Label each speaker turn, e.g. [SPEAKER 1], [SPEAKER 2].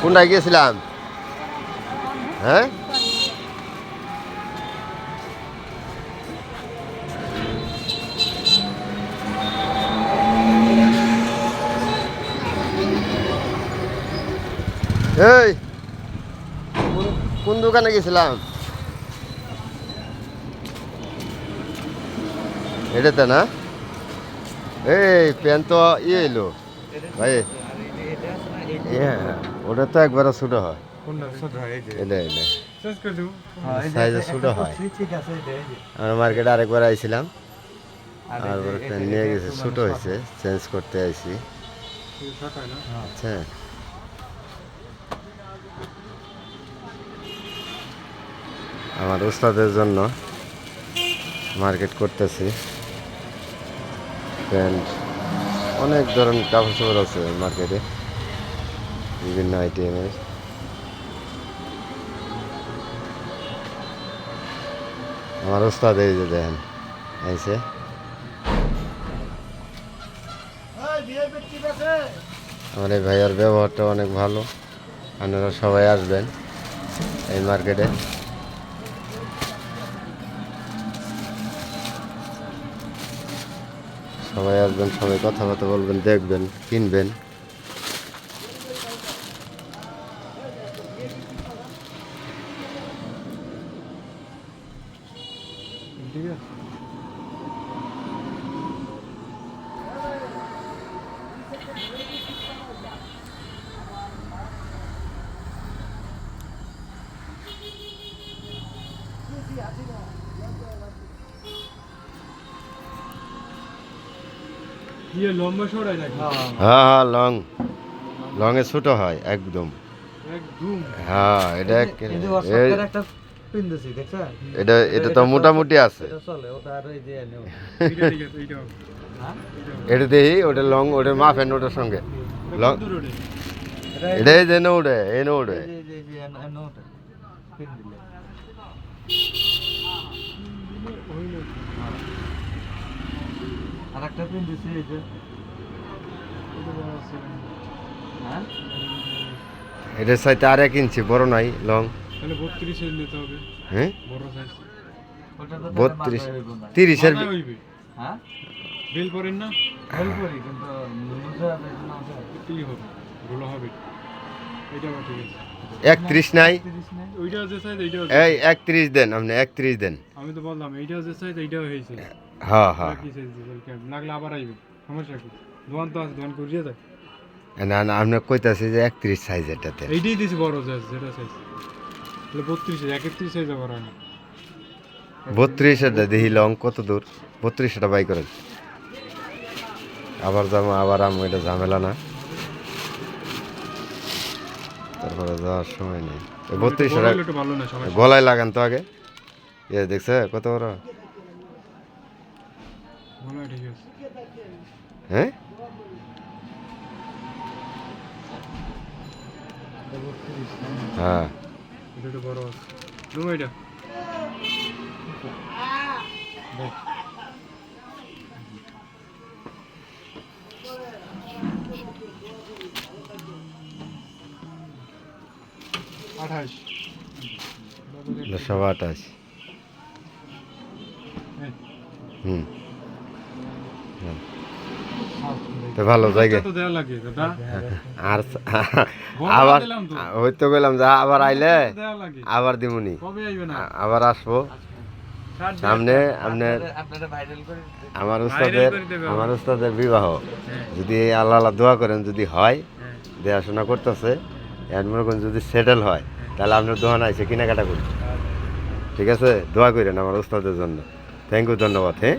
[SPEAKER 1] কোনটায় গিয়েছিলাম? হ্যাঁ, এই কোন দোকানে গেছিলাম? এটাতে না? এই প্যান্ট তো ইয়ে এলো ভাই। হ্যাঁ, ওটা তো একবারে ছোটো হয়। এটা এটা সাইজে ছোটো হয়। আমরা মার্কেটে আরেকবার আইছিলাম, আর প্যান্ট নিয়ে গেছে, ছোটো হয়েছে, চেঞ্জ করতে আইছি। আচ্ছা, আমার উস্তাদের জন্য মার্কেট করতেছি। প্যান্ট অনেক ধরনের কাপড় চোপড় আছে মার্কেটে, বিভিন্ন আইটেমের। আমার উস্তাদ এই যে দেখেন আইছে। আমার এই ভাইয়ার ব্যবহারটা অনেক ভালো। আপনারা সবাই আসবেন এই মার্কেটে। সবাই আসবেন, সবাই কথাবার্তা বলবেন, দেখবেন, কিনবেন। হ্যাঁ হ্যাঁ, লং এ ছোট হয় একদম। হ্যাঁ, এটা এটা এটা তো মোটামুটি আছে। এটা দেখি ওটা লং, ওটা মাফেন ওটার সঙ্গে লং। এটাই যে উঠে এই উঠে।
[SPEAKER 2] আরেকটা পিন দিছি এই যে
[SPEAKER 1] এটার সাইতে আর 1 ইঞ্চি বড় নাই লং।
[SPEAKER 3] তাহলে 32 এর নিতে হবে।
[SPEAKER 1] হ্যাঁ,
[SPEAKER 3] বড় সাইজ।
[SPEAKER 2] ওটা তো
[SPEAKER 1] 32 30-এর
[SPEAKER 3] মাথায় হইবে।
[SPEAKER 2] হ্যাঁ
[SPEAKER 3] বেল করেন না?
[SPEAKER 2] হেল করি কিন্তু লুজা আছে না
[SPEAKER 3] কি হবে? গুলো হবে। এটা ঠিক আছে।
[SPEAKER 1] 31 নাই?
[SPEAKER 2] 30 নাই
[SPEAKER 3] ওইটা যে সাইজ এইটাও।
[SPEAKER 1] এই 31 দেন, আপনি 31 দেন।
[SPEAKER 3] আমি তো বললাম এইটাও যে সাইজ এইটাও হইছে।
[SPEAKER 1] হ্যাঁ হ্যাঁ,
[SPEAKER 3] কি সাইজ দিবেন? লাগলে আবার আইবে। সমস্যা কি? দোকান তো আছে, দোকান করিয়ে যায়।
[SPEAKER 1] না না, আপনি কইতাছি যে 31 সাইজ এটাতে।
[SPEAKER 3] এইটাই দিছি বড় সাইজ, যেটা সাইজ। তাহলে 32 31 সাইজ আবার হয় না।
[SPEAKER 1] 32 এটা দেখি লং কত দূর। 32 এটা বাই করেন। আবার যাবো, আবার আমি, এটা ঝামেলা না। তারপরে যাওয়ার সময় নেই। 32
[SPEAKER 3] বড় হলে একটু ভালো না, সমস্যা।
[SPEAKER 1] গলায় লাগান তো আগে। এ দেখছে কত বড়?
[SPEAKER 3] ভালো ঠিক আছে।
[SPEAKER 1] হ্যাঁ, হ্যাঁ,
[SPEAKER 3] এটা একটু বড় আছে। তুমি এটা দেখ। আঠাশ
[SPEAKER 1] 128। হুম, তো ভালো জায়গা।
[SPEAKER 3] তো দেওয়া লাগে দাদা।
[SPEAKER 1] আর
[SPEAKER 3] বড়
[SPEAKER 1] আবার
[SPEAKER 3] দিলাম তো।
[SPEAKER 1] হয়তো গেলাম যা, আবার আইলে
[SPEAKER 3] দেওয়া লাগে।
[SPEAKER 1] আবার দিমুনি,
[SPEAKER 3] কবে আইবে না?
[SPEAKER 1] আবার আসবো সামনে। আপনার
[SPEAKER 2] আপনারা ভাইরাল করে
[SPEAKER 1] আমার
[SPEAKER 3] Viral
[SPEAKER 1] উস্তাদের,
[SPEAKER 3] করে দেবে
[SPEAKER 1] আমার উস্তাদের বিবাহ যদি আল্লাহ আল্লাহ দোয়া করেন, যদি হয়, দেখাশোনা করতেছে, এর মনে করেন যদি সেটেল হয়, তাহলে আপনার দোকান আছে কেনাকাটা করি। ঠিক আছে, দোয়া করেন আমার উস্তাদের জন্য। থ্যাংক ইউ, ধন্যবাদ। হ্যাঁ।